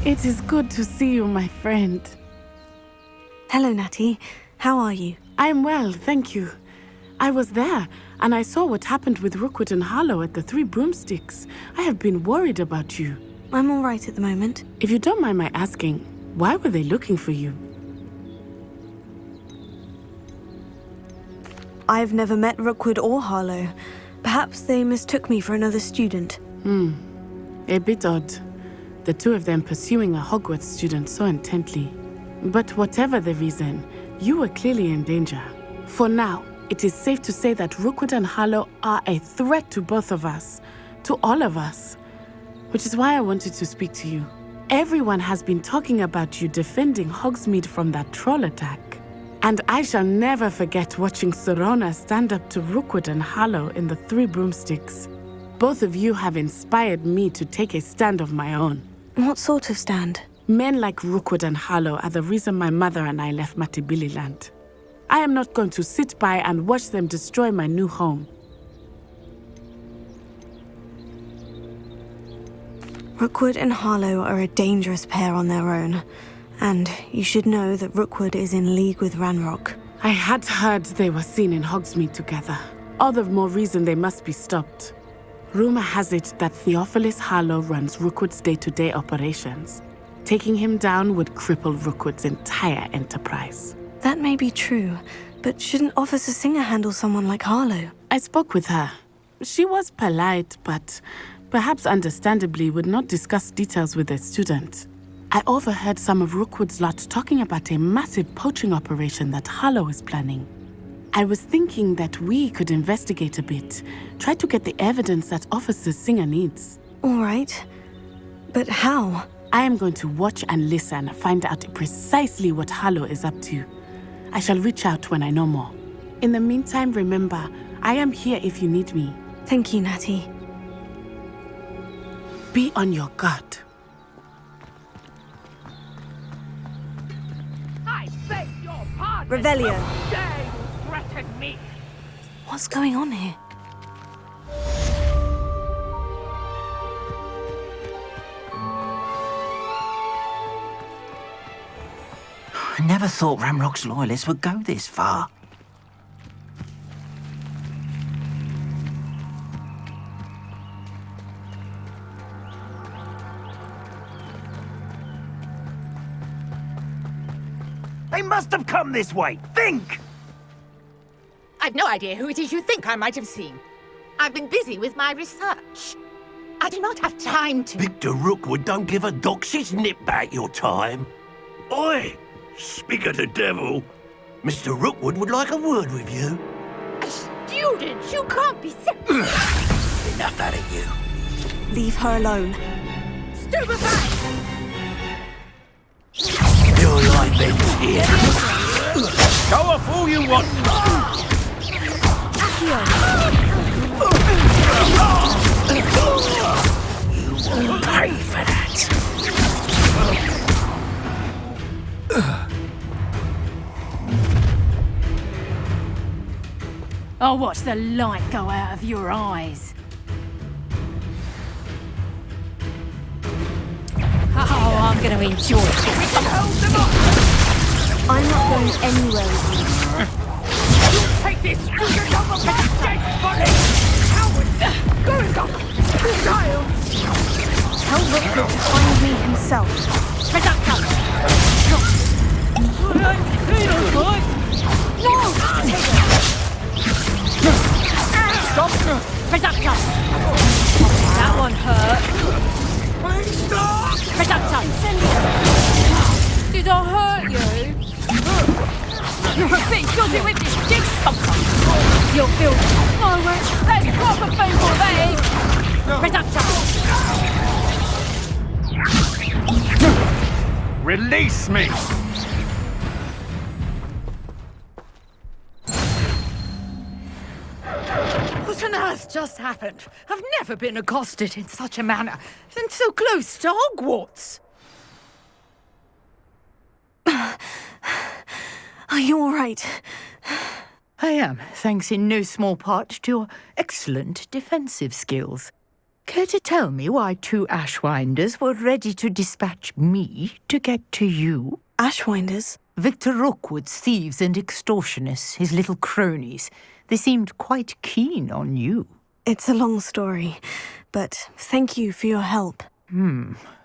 It is good to see you, my friend. Hello, Natty. How are you? I'm well, thank you. I was there, and I saw what happened with Rookwood and Harlow at the Three Broomsticks. I have been worried about you. I'm all right at the moment. If you don't mind my asking, why were they looking for you? I've never met Rookwood or Harlow. Perhaps they mistook me for another student. A bit odd. The two of them pursuing a Hogwarts student so intently. But whatever the reason, you were clearly in danger. For now, it is safe to say that Rookwood and Harlow are a threat to both of us. To all of us. Which is why I wanted to speak to you. Everyone has been talking about you defending Hogsmeade from that troll attack. And I shall never forget watching Sorona stand up to Rookwood and Harlow in the Three Broomsticks. Both of you have inspired me to take a stand of my own. What sort of stand? Men like Rookwood and Harlow are the reason my mother and I left Matibililand. I am not going to sit by and watch them destroy my new home. Rookwood and Harlow are a dangerous pair on their own. And you should know that Rookwood is in league with Ranrock. I had heard they were seen in Hogsmeade together. All the more reason they must be stopped. Rumor has it that Theophilus Harlow runs Rookwood's day-to-day operations. Taking him down would cripple Rookwood's entire enterprise. That may be true, but shouldn't Officer Singer handle someone like Harlow? I spoke with her. She was polite, but perhaps understandably would not discuss details with a student. I overheard some of Rookwood's lot talking about a massive poaching operation that Harlow is planning. I was thinking that we could investigate a bit, try to get the evidence that Officer Singer needs. All right. But how? I am going to watch and listen, find out precisely what Harlow is up to. I shall reach out when I know more. In the meantime, remember, I am here if you need me. Thank you, Natty. Be on your guard. Revelio. Dare you threaten me? What's going on here? I never thought Ranrock's loyalists would go this far. They must have come this way. Think! I've no idea who it is you think I might have seen. I've been busy with my research. I do not have time to... Victor Rookwood don't give a doxy's nip back your time. Oi! Speak of the devil. Mr. Rookwood would like a word with you. A student? You can't be sick. Enough out of you. Leave her alone. Stupefy! Your life ends here. Go off all you want. You will pay for that. I'll watch the light go out of your eyes. Oh, I'm going to enjoy this. I'm not going anywhere with you. Take this! You can come up with a dead body! Coward! Going up! Child! Tell Rookwood to find me himself. Reducto! Stop! Reducto! That one hurt. Reducto! Did I hurt you? You're a bit dodgy with this stick sometimes. You'll feel... Oh, wait, that's proper food for me. Reducto! Release me! What on earth just happened? I've never been accosted in such a manner, and so close to Hogwarts. Are you all right? I am, thanks in no small part to your excellent defensive skills. Care to tell me why 2 Ashwinders were ready to dispatch me to get to you? Ashwinders? Victor Rookwood's thieves and extortionists, his little cronies. They seemed quite keen on you. It's a long story, but thank you for your help.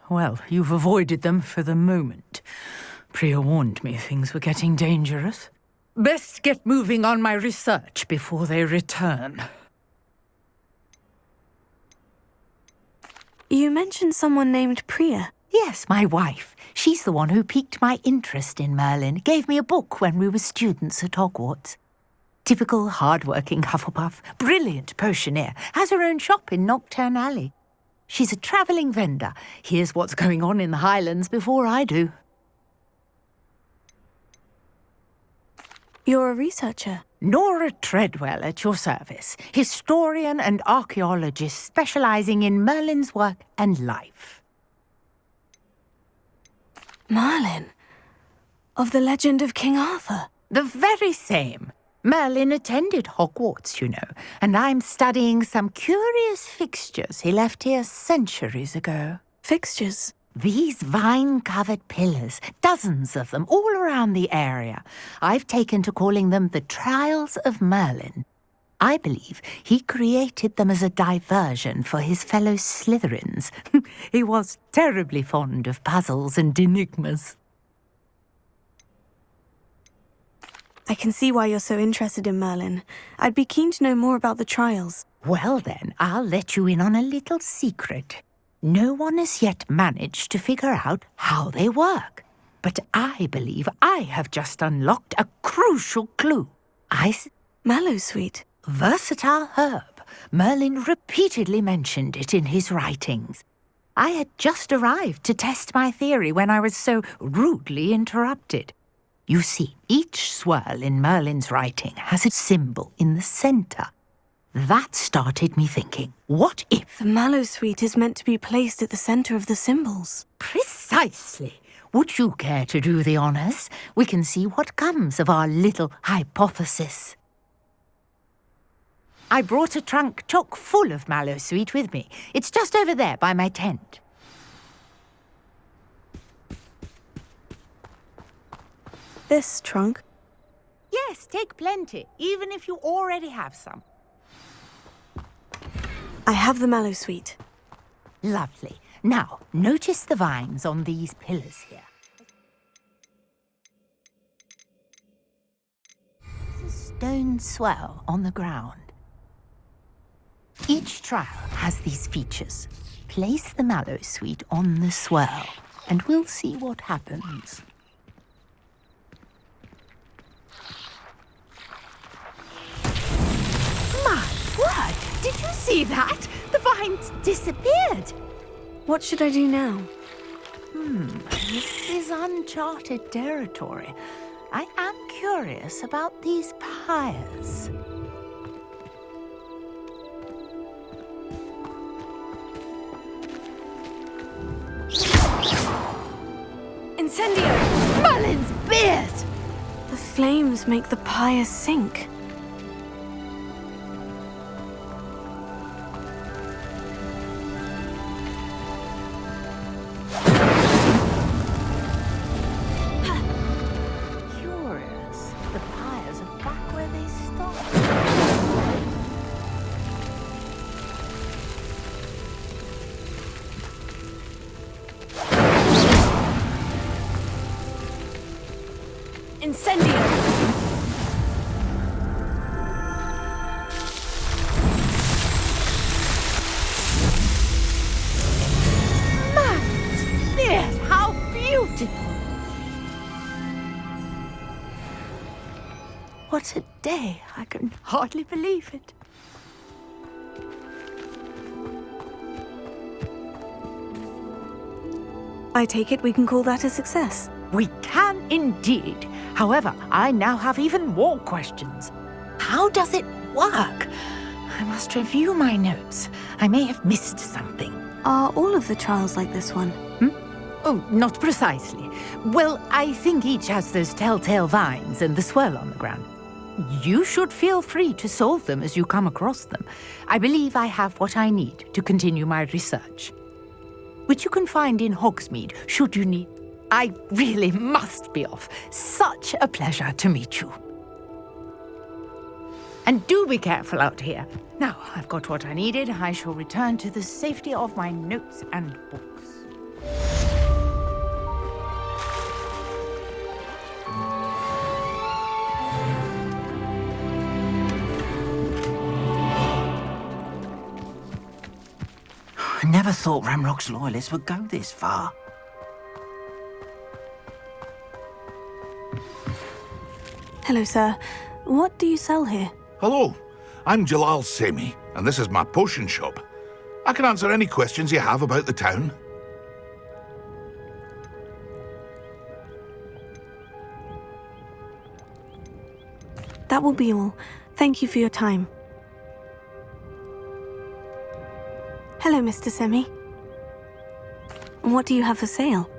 Well, you've avoided them for the moment. Priya warned me things were getting dangerous. Best get moving on my research before they return. You mentioned someone named Priya. Yes, my wife. She's the one who piqued my interest in Merlin, gave me a book when we were students at Hogwarts. Typical hard-working Hufflepuff, brilliant potioneer, has her own shop in Nocturne Alley. She's a travelling vendor, hears what's going on in the Highlands before I do. You're a researcher. Nora Treadwell at your service, historian and archaeologist specialising in Merlin's work and life. Merlin? Of the legend of King Arthur? The very same. Merlin attended Hogwarts, you know, and I'm studying some curious fixtures he left here centuries ago. Fixtures? These vine-covered pillars, dozens of them, all around the area. I've taken to calling them the Trials of Merlin. I believe he created them as a diversion for his fellow Slytherins. He was terribly fond of puzzles and enigmas. I can see why you're so interested in Merlin. I'd be keen to know more about the trials. Well then, I'll let you in on a little secret. No one has yet managed to figure out how they work. But I believe I have just unlocked a crucial clue. Mallowsweet. Versatile herb. Merlin repeatedly mentioned it in his writings. I had just arrived to test my theory when I was so rudely interrupted. You see, each swirl in Merlin's writing has a symbol in the centre. That started me thinking, what if... The Mallowsweet is meant to be placed at the centre of the symbols. Precisely. Would you care to do the honours? We can see what comes of our little hypothesis. I brought a trunk chock full of Mallowsweet with me. It's just over there by my tent. This trunk? Yes, take plenty, even if you already have some. I have the Mallowsweet. Lovely. Now, notice the vines on these pillars here. There's a stone swell on the ground. Each trial has these features. Place the Mallowsweet on the swell, and we'll see what happens. My word! Did you see that? The vines disappeared. What should I do now? This is uncharted territory. I am curious about these pyres. Incendio! Merlin's beard! The flames make the pyre sink. Curious. The pyres are back where they started. Incendio! Beard, how beautiful! What a day! I can hardly believe it. I take it we can call that a success. We can indeed. However, I now have even more questions. How does it work? I must review my notes. I may have missed something. Are all of the trials like this one? Oh, not precisely. Well, I think each has those telltale vines and the swirl on the ground. You should feel free to solve them as you come across them. I believe I have what I need to continue my research, which you can find in Hogsmeade, should you need. I really must be off. Such a pleasure to meet you. And do be careful out here. Now, I've got what I needed. I shall return to the safety of my notes and books. I never thought Ramrock's loyalists would go this far. Hello, sir. What do you sell here? Hello, I'm Jalal Semi, and this is my potion shop. I can answer any questions you have about the town. That will be all. Thank you for your time. Hello, Mr. Semi. What do you have for sale?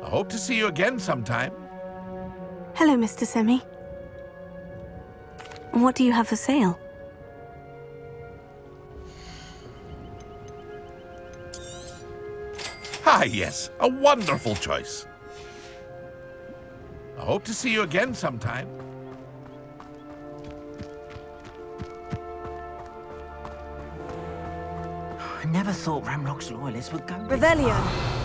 I hope to see you again sometime. Hello, Mr. Semi. What do you have for sale? Ah, yes, a wonderful choice. I hope to see you again sometime. I never thought Ramrock's loyalists would go this Revelio. far.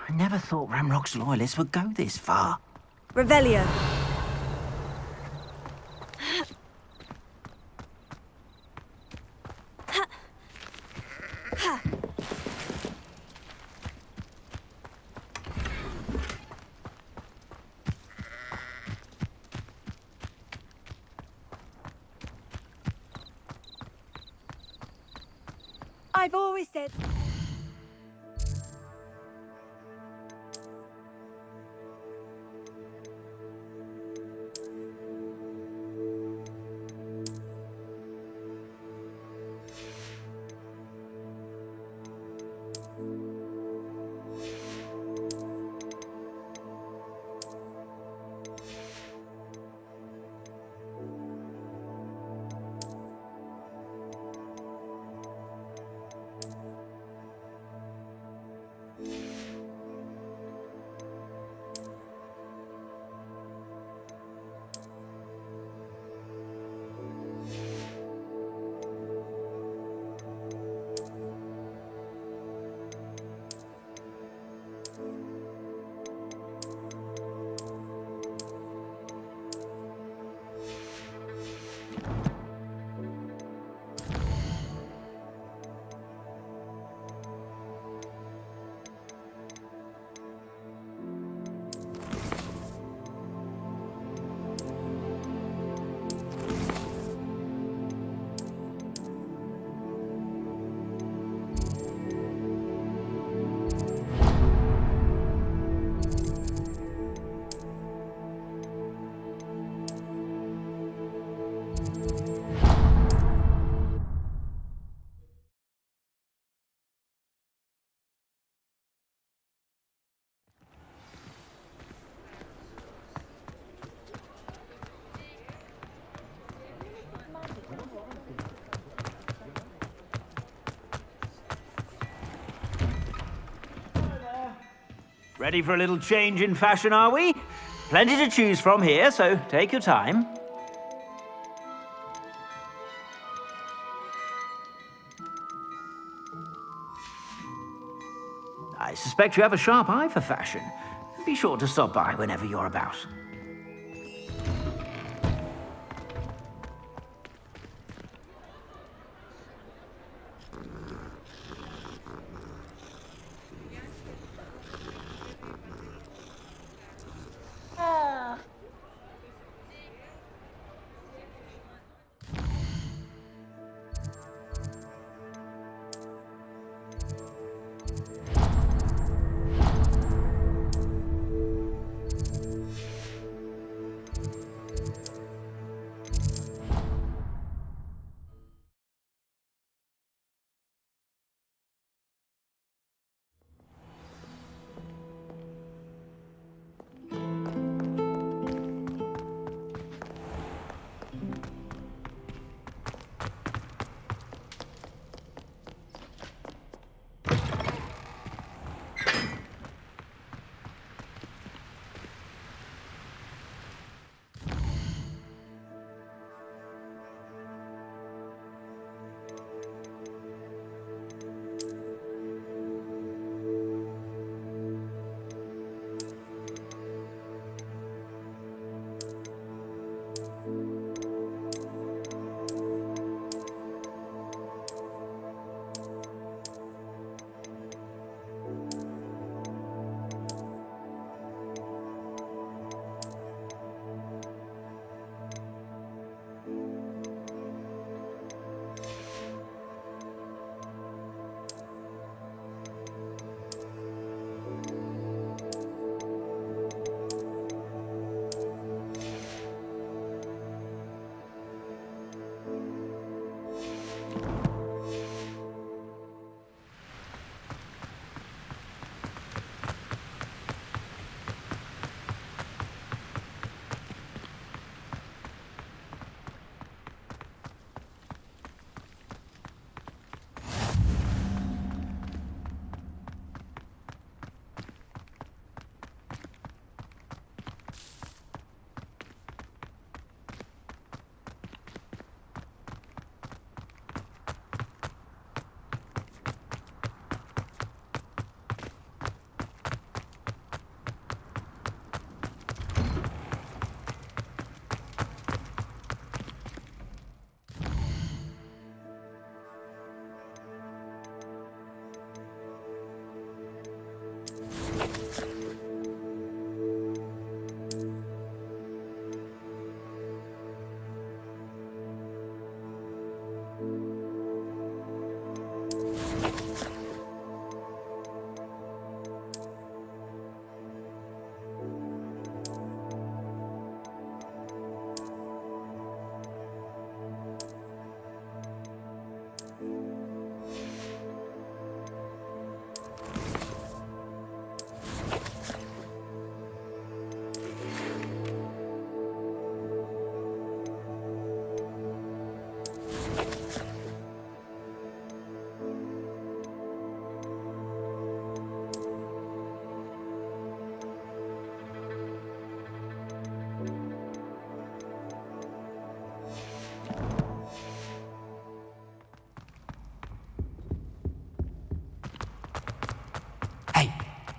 I never thought Ramrock's loyalists would go this far. Revelio. I've always said... Ready for a little change in fashion, are we? Plenty to choose from here, so take your time. suspect you have a sharp eye for fashion. Be sure to stop by whenever you're about.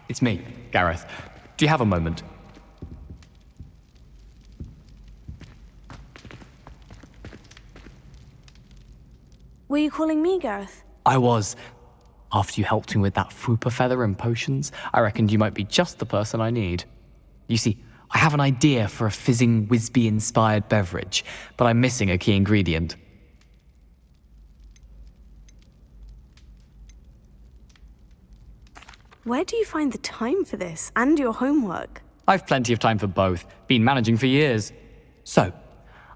It's me, Gareth. Do you have a moment? Were you calling me, Gareth? I was. After you helped me with that Fupa feather and potions, I reckoned you might be just the person I need. You see, I have an idea for a fizzing Whizbee-inspired beverage, but I'm missing a key ingredient. Where do you find the time for this and your homework? I've plenty of time for both. Been managing for years. So,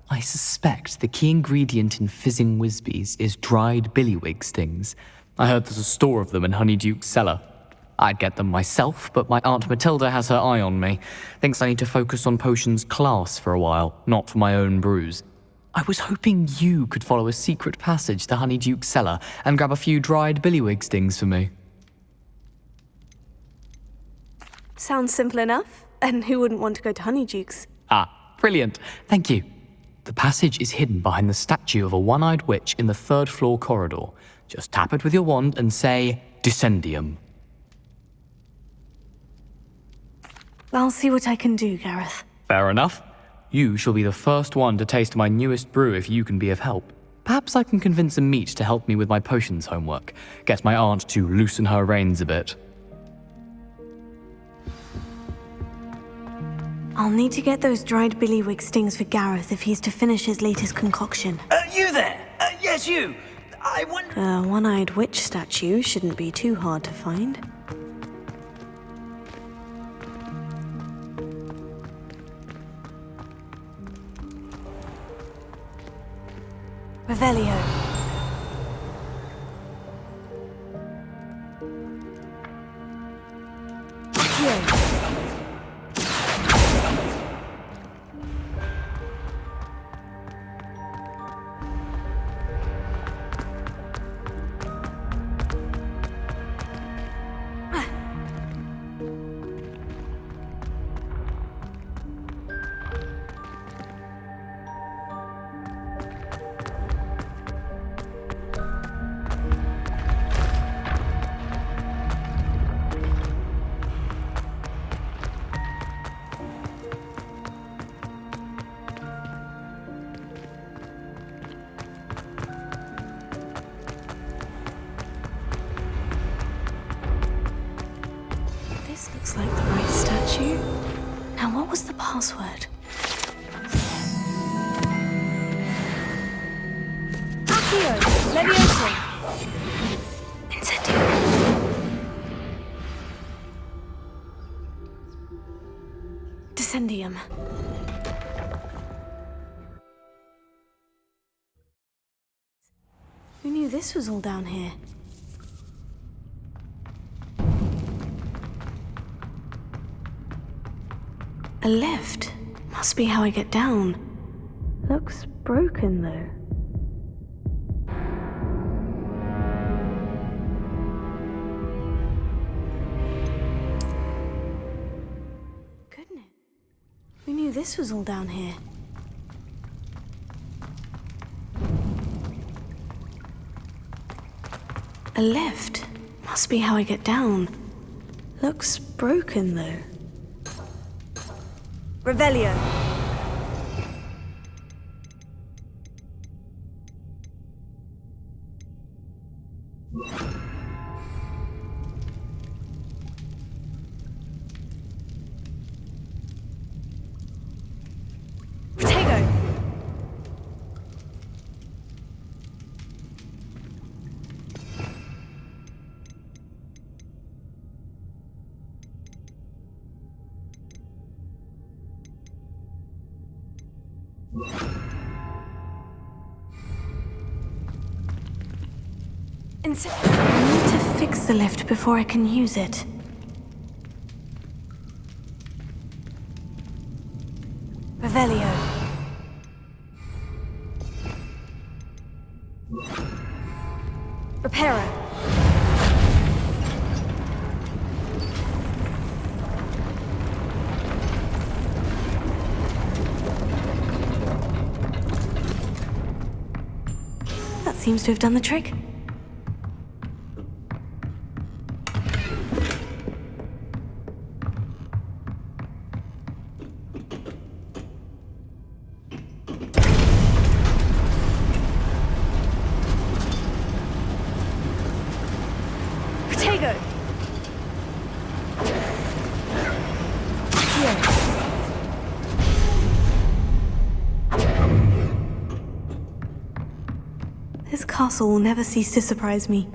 I suspect the key ingredient in fizzing Whizbees is dried billywig stings. I heard there's a store of them in Honeyduke's cellar. I'd get them myself, but my Aunt Matilda has her eye on me. Thinks I need to focus on potions class for a while, not for my own brews. I was hoping you could follow a secret passage to Honeyduke's cellar and grab a few dried billywig stings for me. Sounds simple enough. And who wouldn't want to go to Honeyduke's? Ah, brilliant. Thank you. The passage is hidden behind the statue of a one-eyed witch in the third-floor corridor. Just tap it with your wand and say, Descendium. I'll see what I can do, Gareth. Fair enough. You shall be the first one to taste my newest brew if you can be of help. Perhaps I can convince a meat to help me with my potions homework. Get my aunt to loosen her reins a bit. I'll need to get those dried billywig stings for Gareth if he's to finish his latest concoction. You there? Yes, you. I wonder... A one-eyed witch statue shouldn't be too hard to find. Revelio. This looks like the right statue. Now, what was the password? Accio, Leviosa. Descendium. Who knew this was all down here? A lift. Must be how I get down. Looks broken, though. Goodness. Who knew this was all down here? A lift. Must be how I get down. Looks broken, though. Revelio. Protego. I need to fix the lift before I can use it. Revelio. Reparo. That seems to have done the trick. This castle will never cease to surprise me.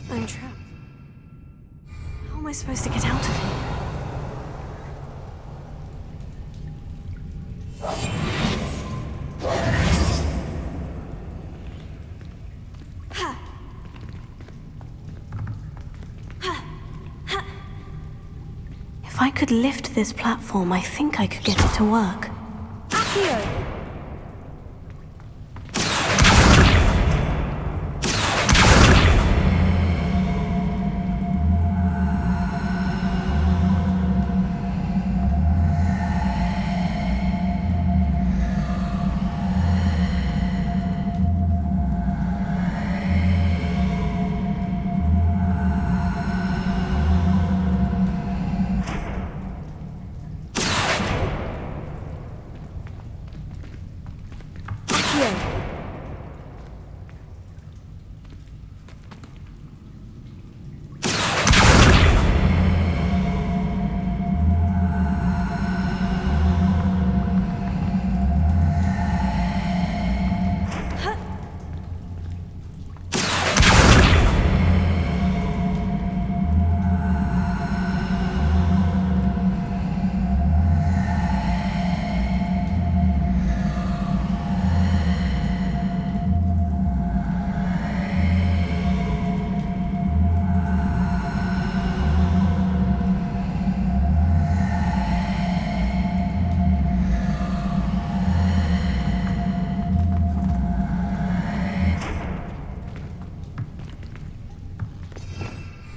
I'm trapped. How am I supposed to get out of here? If I could lift this platform, I think I could get it to work. Accio!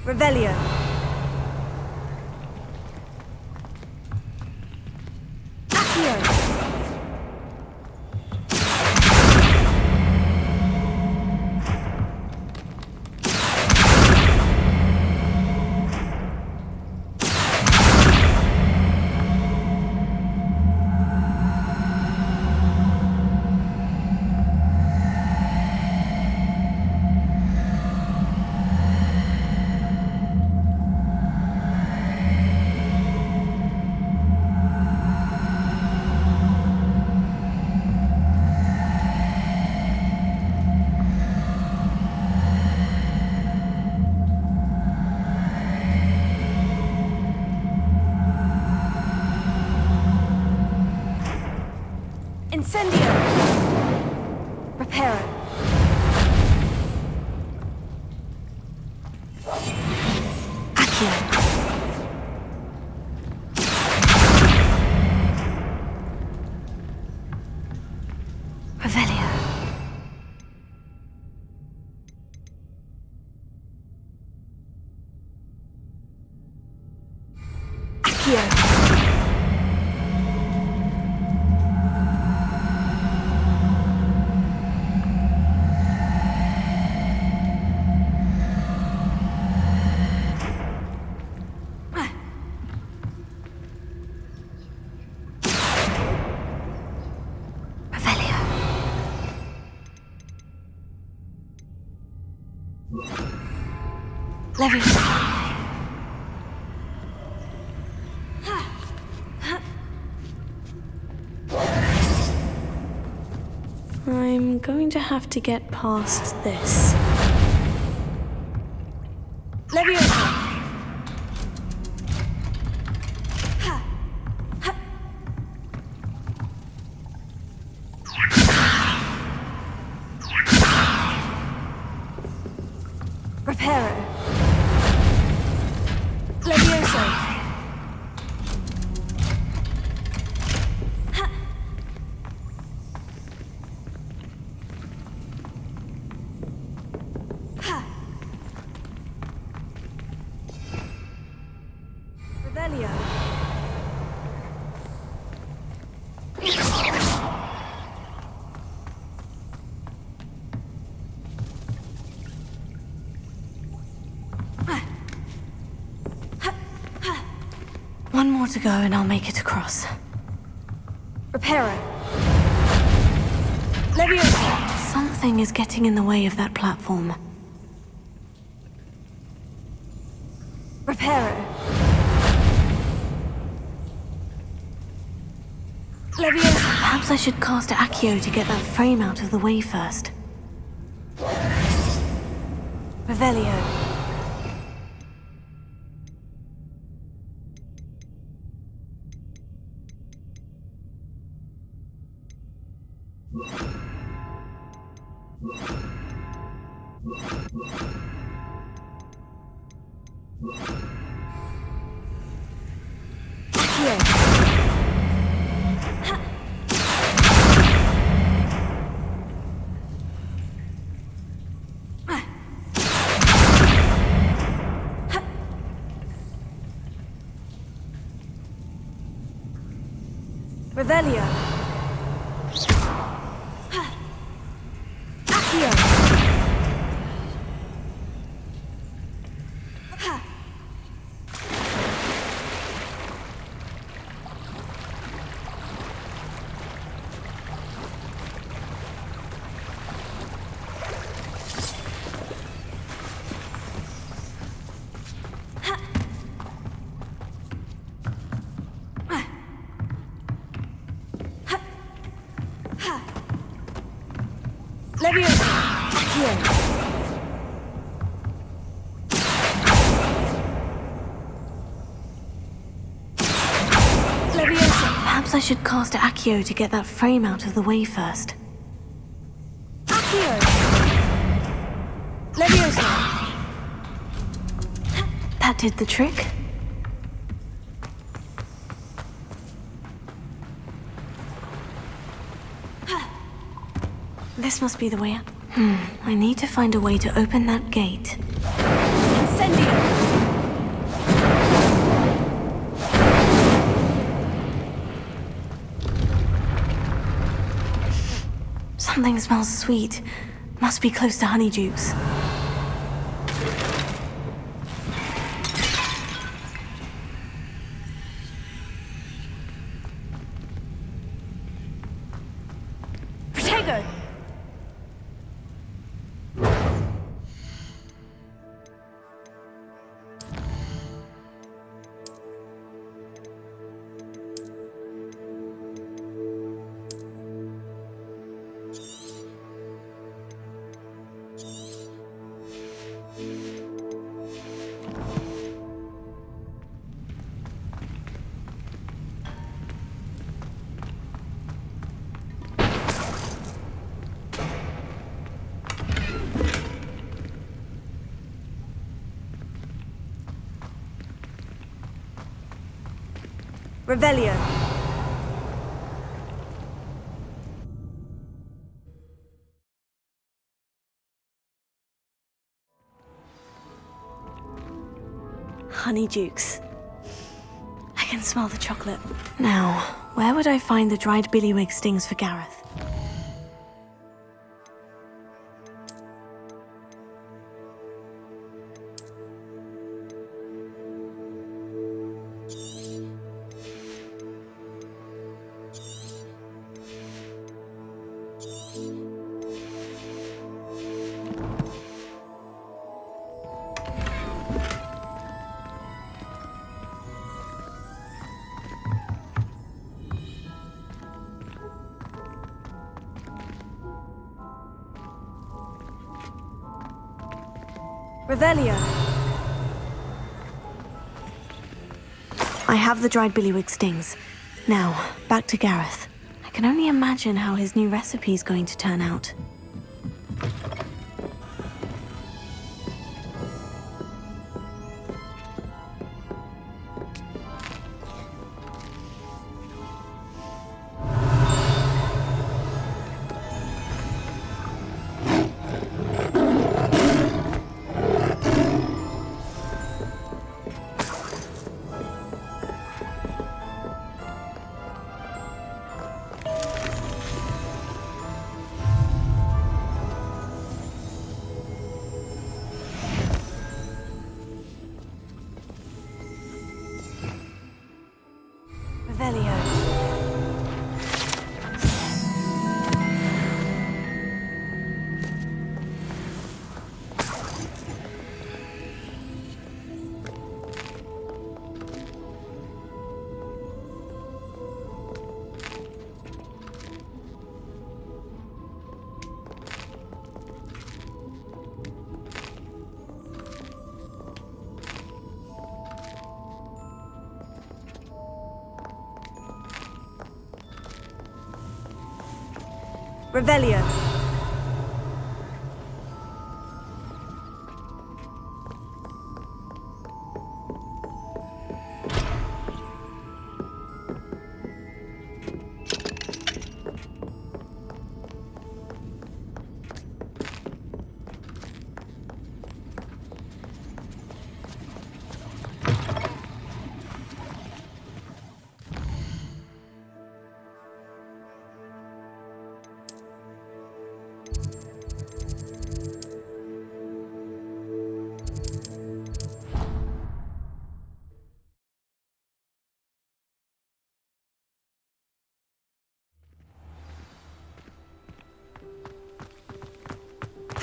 Revelio. Accio. Incendio! Reparo. Accio. Revelio. Accio. Leviosa. I'm going to have to get past this. Leviosa. Reparo. Levioso. Revelio. One more to go and I'll make it across. Reparo. Leviosa. Something is getting in the way of that platform. Reparo. Leviosa. Perhaps I should cast Accio to get that frame out of the way first. Revelio. Revelio. Accio. Leviosa! Accio! Leviosa! Perhaps I should cast Accio to get that frame out of the way first. Accio! Leviosa! That did the trick. This must be the way out. I need to find a way to open that gate. Incendio! Something smells sweet. Must be close to Honeydukes. Protego! Revelio. Honeydukes. I can smell the chocolate. Now, where would I find the dried billywig stings for Gareth? Revelio. I have the dried billywig stings. Now, back to Gareth. I can only imagine how his new recipe is going to turn out. Revelio. Revelio.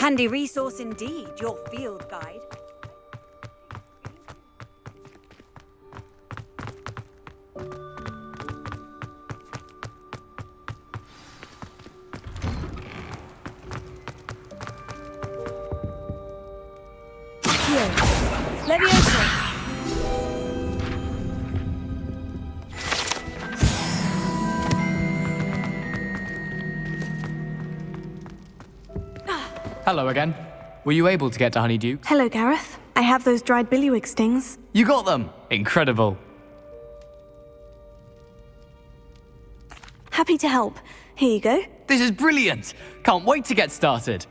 Handy resource indeed, your field guide. Leviosa! Hello again. Were you able to get to Honeydew? Hello, Gareth. I have those dried billywig stings. You got them! Incredible. Happy to help. Here you go. This is brilliant! Can't wait to get started.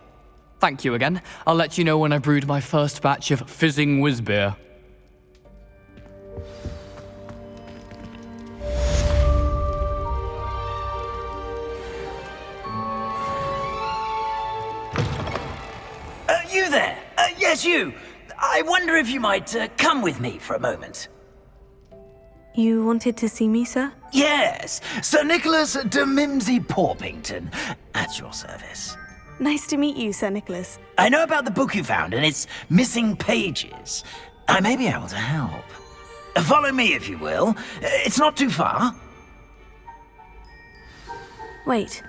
Thank you again. I'll let you know when I brewed my first batch of fizzing whizbeer. You there? Yes, you. I wonder if you might come with me for a moment. You wanted to see me, sir? Yes, Sir Nicholas de Mimsy Porpington, at your service. Nice to meet you, Sir Nicholas. I know about the book you found and its missing pages. I may be able to help. Follow me, if you will. It's not too far. Wait,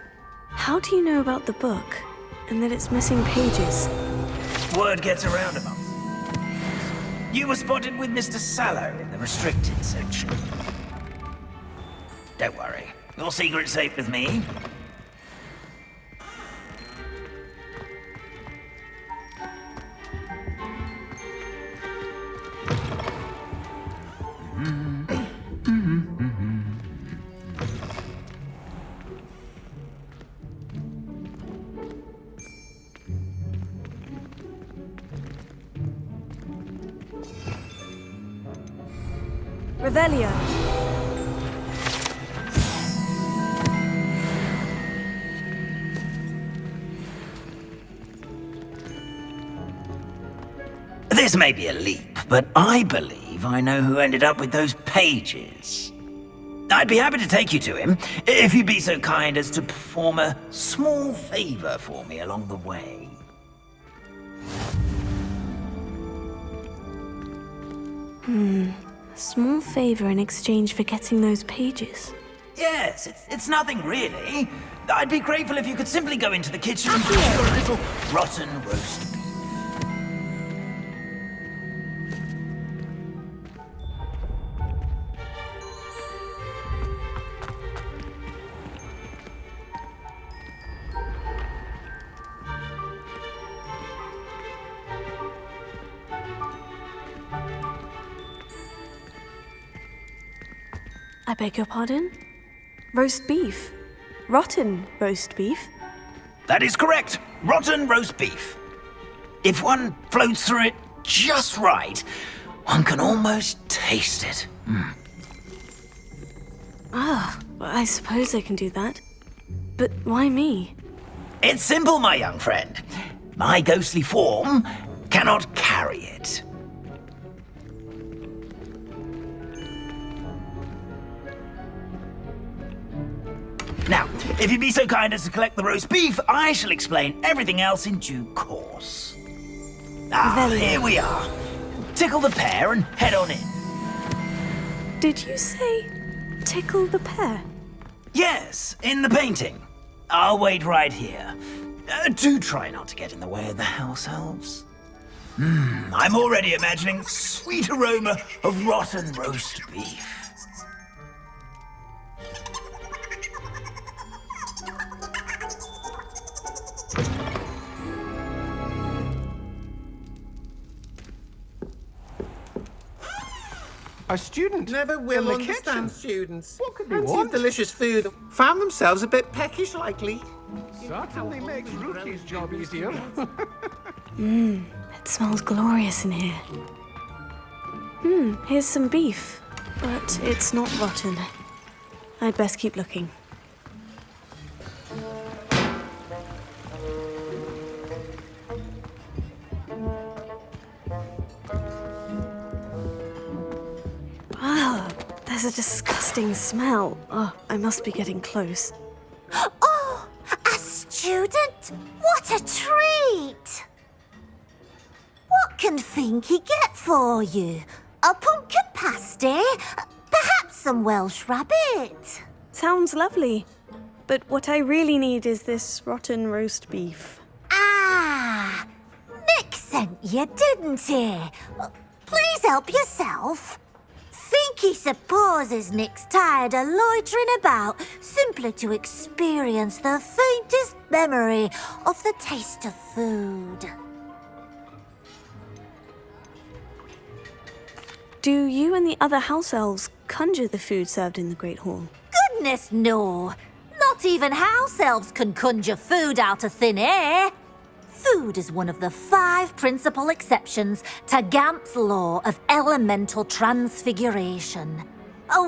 how do you know about the book and that it's missing pages? Word gets around about you were spotted with Mr. Sallow in the restricted section. Don't worry, your secret's safe with me. Revelio. This may be a leap, but I believe I know who ended up with those pages. I'd be happy to take you to him, if you'd be so kind as to perform a small favor for me along the way. A small favor in exchange for getting those pages. Yes, it's nothing really. I'd be grateful if you could simply go into the kitchen and procure a little rotten roast beef. I beg your pardon? Roast beef? Rotten roast beef? That is correct. Rotten roast beef. If one floats through it just right, one can almost taste it. Ah, I suppose I can do that. But why me? It's simple, my young friend. My ghostly form cannot carry it. Now, if you'd be so kind as to collect the roast beef, I shall explain everything else in due course. Here we are. Tickle the pear and head on in. Did you say tickle the pear? Yes, in the painting. I'll wait right here. Do try not to get in the way of the house elves. I'm already imagining sweet aroma of rotten roast beef. A student Never will in the understand kitchen. students. What could be Plenty what? of delicious food. Found themselves a bit peckish lately. Certainly makes Rookie's job easier. It smells glorious in here. Here's some beef, but it's not rotten. I'd best keep looking. Ah, there's a disgusting smell. Oh, I must be getting close. Oh, a student! What a treat! What can Finky get for you? A pumpkin pasty? Perhaps some Welsh rabbit? Sounds lovely. But what I really need is this rotten roast beef. Ah! Nick sent you, didn't he? Please help yourself. Finky supposes Nick's tired of loitering about simply to experience the faintest memory of the taste of food. Do you and the other house elves conjure the food served in the Great Hall? Goodness, no. Not even house elves can conjure food out of thin air. Food is one of the 5 principal exceptions to Gamp's law of elemental transfiguration.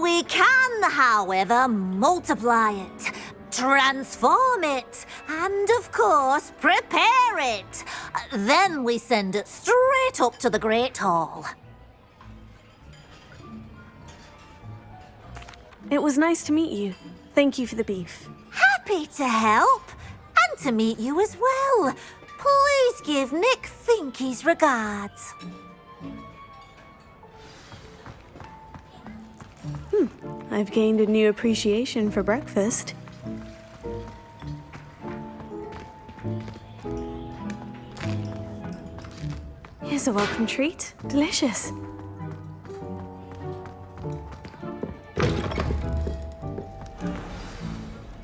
We can, however, multiply it, transform it, and, of course, prepare it. Then we send it straight up to the Great Hall. It was nice to meet you. Thank you for the beef. Happy to help, and to meet you as well. Please give Nick Finky's regards. I've gained a new appreciation for breakfast. Here's a welcome treat. Delicious.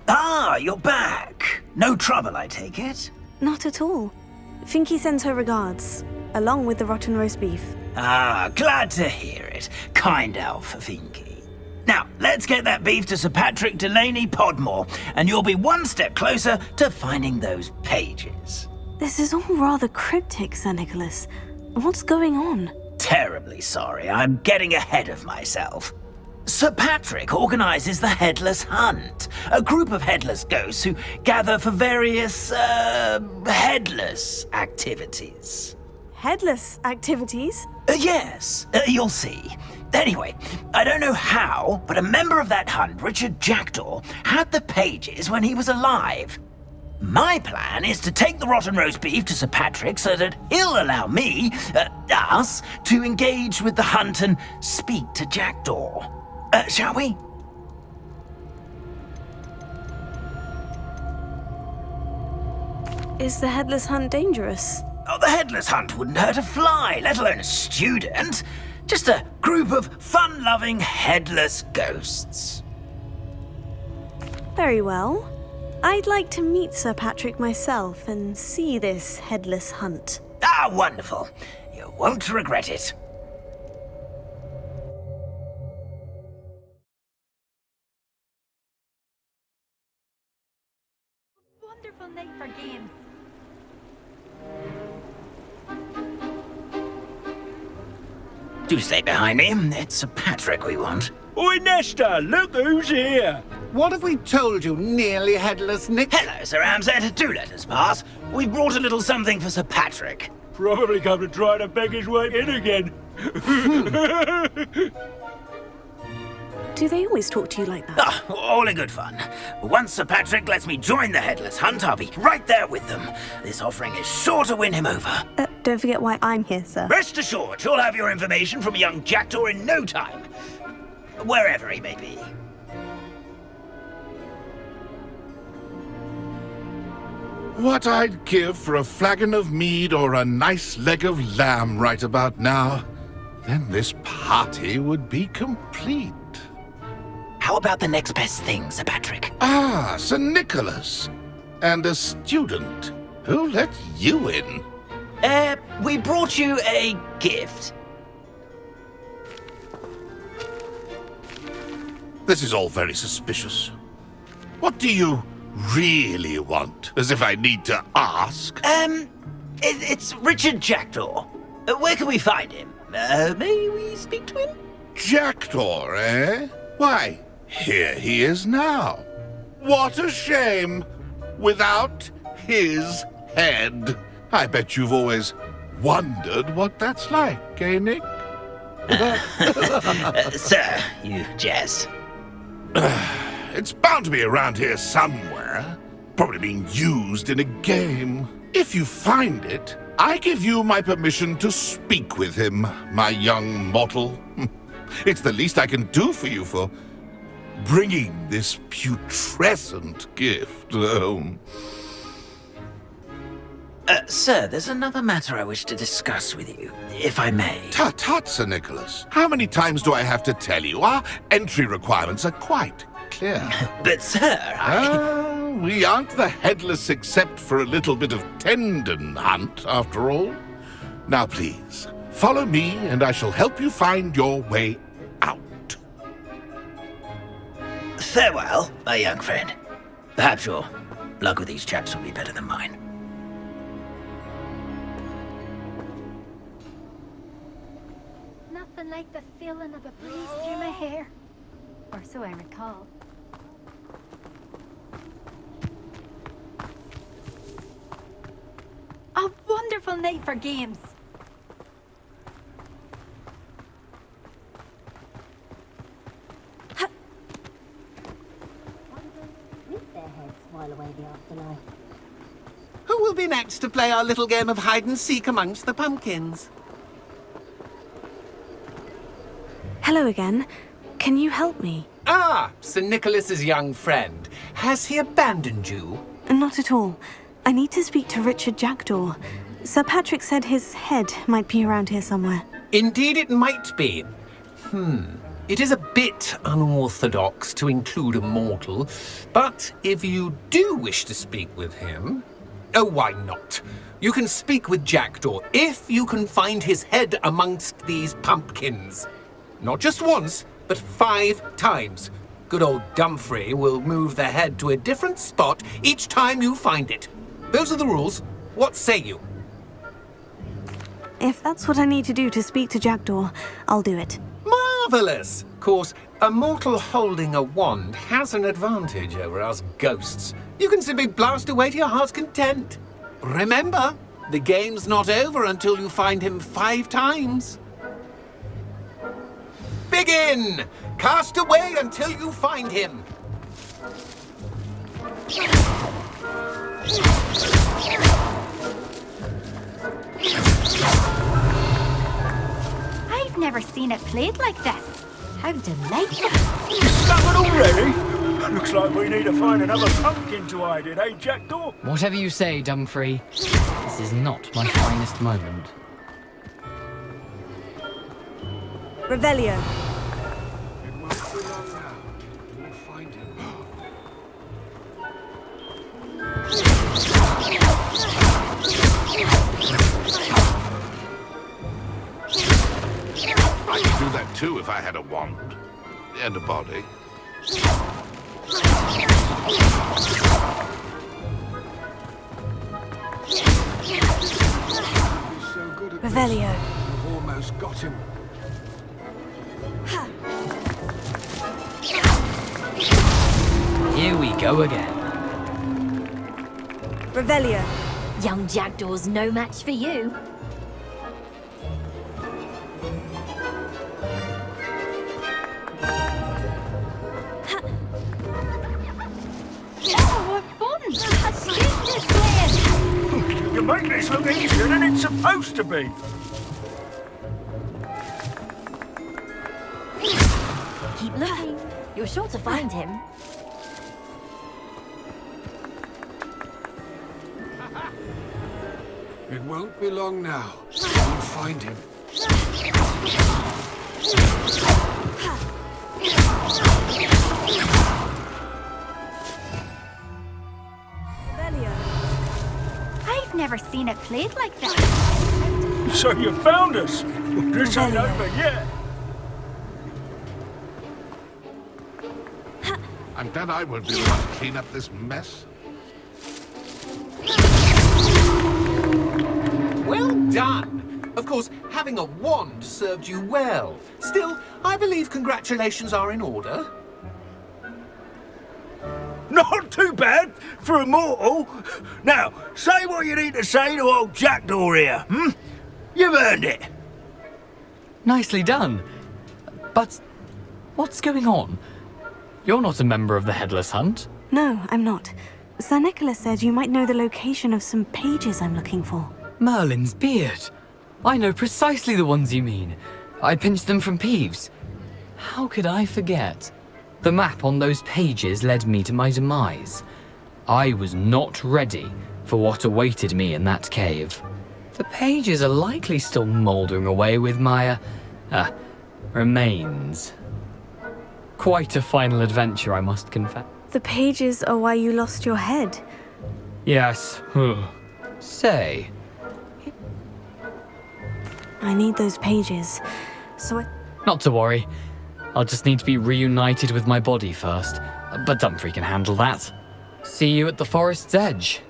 Ah, you're back. No trouble, I take it? Not at all. Finky sends her regards, along with the rotten roast beef. Ah, glad to hear it. Kind elf, Finky. Now, let's get that beef to Sir Patrick Delaney Podmore, and you'll be one step closer to finding those pages. This is all rather cryptic, Sir Nicholas. What's going on? Terribly sorry, I'm getting ahead of myself. Sir Patrick organises the Headless Hunt, a group of headless ghosts who gather for various, headless activities. Headless activities? Yes, you'll see. Anyway, I don't know how, but a member of that hunt, Richard Jackdaw, had the pages when he was alive. My plan is to take the rotten roast beef to Sir Patrick so that he'll allow me, us, to engage with the hunt and speak to Jackdaw. Shall we? Is the Headless Hunt dangerous? Oh, the Headless Hunt wouldn't hurt a fly, let alone a student. Just a group of fun-loving headless ghosts. Very well. I'd like to meet Sir Patrick myself and see this Headless Hunt. Ah, wonderful. You won't regret it. Wonderful night for games. Do stay behind me. It's Sir Patrick we want. Oi, Nesta, look who's here. What have we told you, nearly headless Nick? Hello, Sir Ramsed. Do let us pass. We've brought a little something for Sir Patrick. Probably come to try to beg his way in again. Do they always talk to you like that? Ah, all in good fun. Once Sir Patrick lets me join the Headless Hunt, I'll be right there with them. This offering is sure to win him over. Don't forget why I'm here, sir. Rest assured, you'll have your information from a young Jackdaw in no time. Wherever he may be. What I'd give for a flagon of mead or a nice leg of lamb right about now. Then this party would be complete. How about the next best thing, Sir Patrick? Ah, Sir Nicholas. And a student. Who let you in? We brought you a gift. This is all very suspicious. What do you really want? As if I need to ask. It's Richard Jackdaw. Where can we find him? May we speak to him? Jackdaw, eh? Why, here he is now. What a shame. Without his head. I bet you've always wondered what that's like, eh, Nick? Sir, you jest. It's bound to be around here somewhere. Probably being used in a game. If you find it, I give you my permission to speak with him, my young mortal. It's the least I can do for you for bringing this putrescent gift home. Sir, there's another matter I wish to discuss with you, if I may. Tut, Sir Nicholas. How many times do I have to tell you? Our entry requirements are quite clear. But, sir, we aren't the headless except for a little bit of tendon hunt, after all. Now, please, follow me, and I shall help you find your way out. Farewell, my young friend. Perhaps your luck with these chaps will be better than mine. Nothing like the feeling of a breeze through my hair. Or so I recall. A wonderful night for games. Who will be next to play our little game of hide-and-seek amongst the pumpkins? Hello again. Can you help me? Ah, Sir Nicholas's young friend. Has he abandoned you? Not at all. I need to speak to Richard Jackdaw. Sir Patrick said his head might be around here somewhere. Indeed it might be. It is a bit unorthodox to include a mortal, but if you do wish to speak with him... Oh, why not? You can speak with Jackdaw if you can find his head amongst these pumpkins. Not just once, but 5 times. Good old Dumfrey will move the head to a different spot each time you find it. Those are the rules. What say you? If that's what I need to do to speak to Jackdaw, I'll do it. Marvellous! Of course, a mortal holding a wand has an advantage over us ghosts. You can simply blast away to your heart's content. Remember, the game's not over until you find him 5 times. Begin! Cast away until you find him. I've never seen it played like this. How delightful. Stubborn already? Looks like we need to find another pumpkin to hide in, eh, Jackdaw? Whatever you say, Dumfrey. This is not my finest moment. Revelio. I could do that too if I had a wand. And a body. Revelio. You've almost got him. Here we go again. Revelio. Young Jackdaw's no match for you. Oh, what fun! A student's playing! You make this look easier than it's supposed to be. Keep looking. You're sure to find him. It won't be long now. You'll find him. I've never seen it played like this. So you found us. This ain't over yet. I'm glad I won't be the one to clean up this mess. Well done! Of course, having a wand served you well. Still, I believe congratulations are in order. Not too bad for a mortal. Now, say what you need to say to old Jackdaw here, You've earned it. Nicely done. But what's going on? You're not a member of the Headless Hunt. No, I'm not. Sir Nicholas said you might know the location of some pages I'm looking for. Merlin's beard. I know precisely the ones you mean. I pinched them from Peeves. How could I forget? The map on those pages led me to my demise. I was not ready for what awaited me in that cave. The pages are likely still mouldering away with my, remains. Quite a final adventure, I must confess. The pages are why you lost your head. Yes. Say. I need those pages, so I... Not to worry. I'll just need to be reunited with my body first. But Dumfries can handle that. See you at the forest's edge.